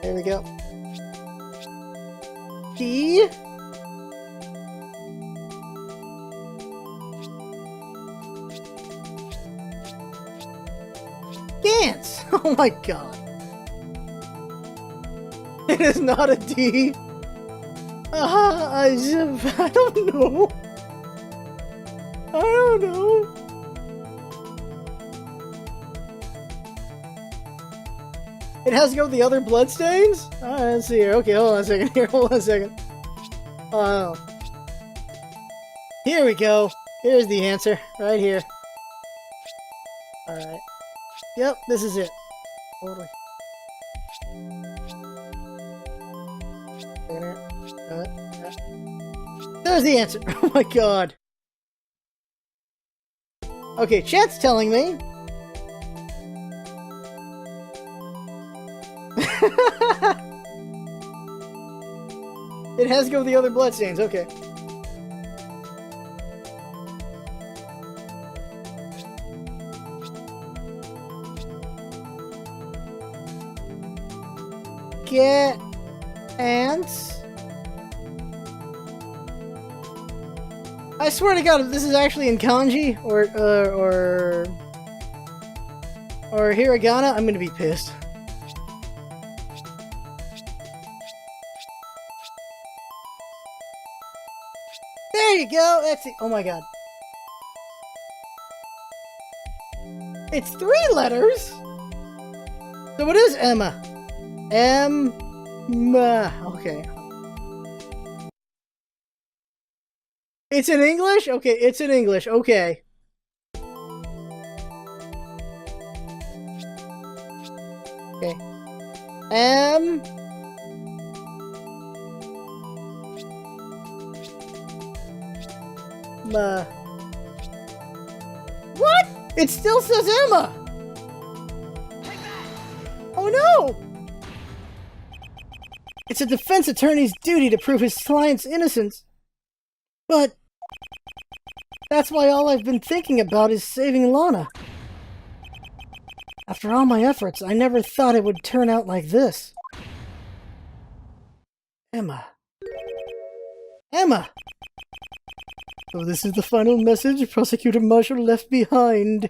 There we go. D. Gantz! Oh my god. It is not a D. I don't know. I don't know. It has to go with the other bloodstains? Let's see here. Okay, hold on a second here. Hold on a second. Oh. Here we go. Here's the answer. Right here. Alright. Yep, this is it. Totally. There's the answer. Oh my god. Okay, chat's telling me. It has to go with the other bloodstains. Okay. Get ants. I swear to God, if this is actually in kanji or hiragana, I'm gonna be pissed. There you go. That's it. Oh my god. It's 3 letters. So it is Emma. Okay. It's in English? Okay, it's in English. Okay. Okay. What? It still says Emma! Oh no! It's a defense attorney's duty to prove his client's innocence. But that's why all I've been thinking about is saving Lana. After all my efforts, I never thought it would turn out like this. Emma. Emma! So this is the final message Prosecutor Marshall left behind.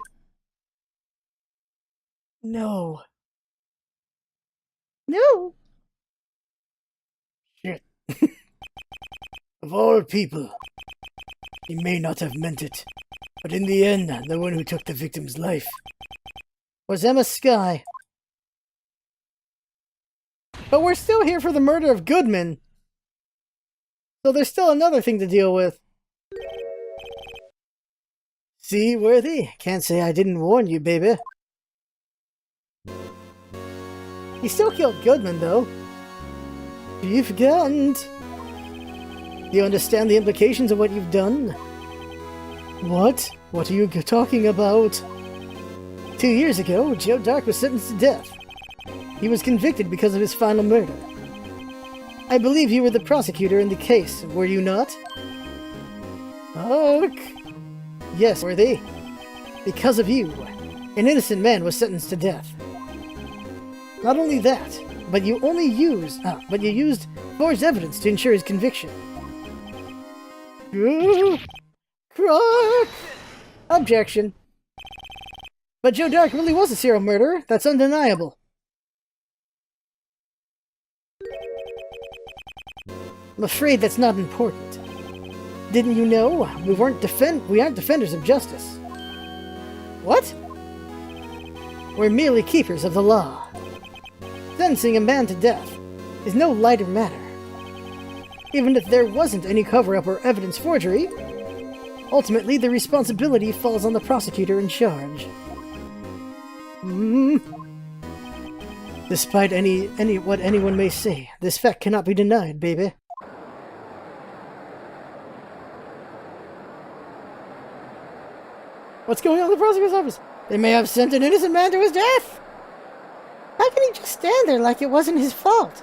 No. No! Shit. Of all people, he may not have meant it, but in the end, the one who took the victim's life was Emma Skye. But we're still here for the murder of Goodman. So there's still another thing to deal with. See, Worthy? Can't say I didn't warn you, baby. He still killed Goodman, though. You've forgotten. Do you understand the implications of what you've done? What? What are you talking about? 2 years ago, Joe Dark was sentenced to death. He was convicted because of his final murder. I believe you were the prosecutor in the case, were you not? Fuck. Yes, Worthy. Because of you, an innocent man was sentenced to death. Not only that, but you used forged evidence to ensure his conviction. Crook! Objection. But Joe Dark really was a serial murderer. That's undeniable. I'm afraid that's not important. Didn't you know? We aren't defenders of justice. What? We're merely keepers of the law. Sentencing a man to death is no lighter matter. Even if there wasn't any cover-up or evidence forgery, ultimately the responsibility falls on the prosecutor in charge. Despite what anyone may say, this fact cannot be denied, baby. What's going on in the prosecutor's office? They may have sent an innocent man to his death! How can he just stand there like it wasn't his fault?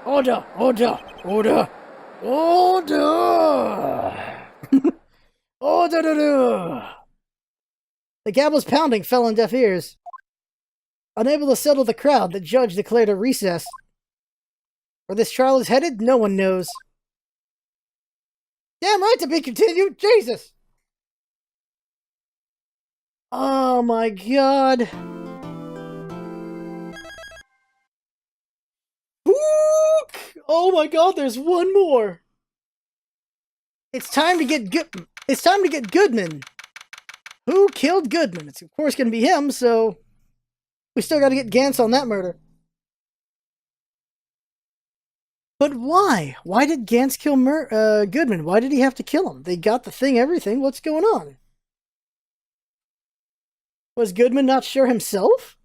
Order! Order! Order! Order! Order! The gavel's pounding fell on deaf ears. Unable to settle the crowd, the judge declared a recess. Where this trial is headed, no one knows. Damn right to be continued! Jesus! Oh my god. Oh my god, there's one more! It's time to get Goodman! Who killed Goodman? It's of course gonna be him, so... we still gotta get Gantz on that murder. But why? Why did Gantz kill Goodman? Why did he have to kill him? They got the thing, everything. What's going on? Was Goodman not sure himself?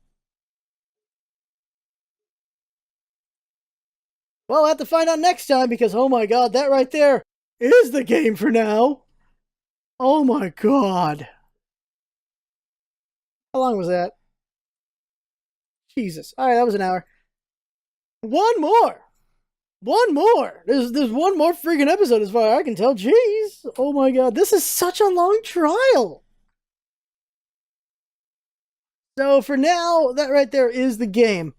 Well, we'll have to find out next time, because oh my god, that right there is the game for now. Oh my god. How long was that? Jesus. Alright, that was an hour. One more! One more! There's one more freaking episode as far as I can tell. Jeez. Oh my god, this is such a long trial. So for now, that right there is the game.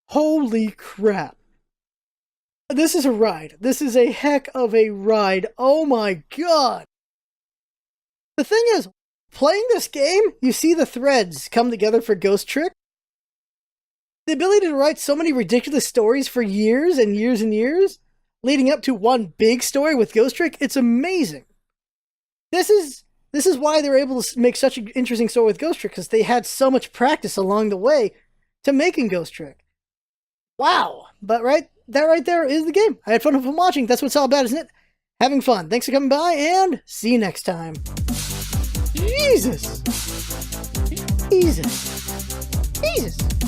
Holy crap. This is a ride. This is a heck of a ride. Oh my god. The thing is, playing this game, you see the threads come together for Ghost Trick. The ability to write so many ridiculous stories for years and years and years, leading up to one big story with Ghost Trick, it's amazing. This is why they're able to make such an interesting story with Ghost Trick, because they had so much practice along the way to making Ghost Trick. Wow. But that right there is the game. I had fun with watching. That's what it's all about, isn't it? having fun. Thanks for coming by, and see you next time. Jesus! Jesus! Jesus!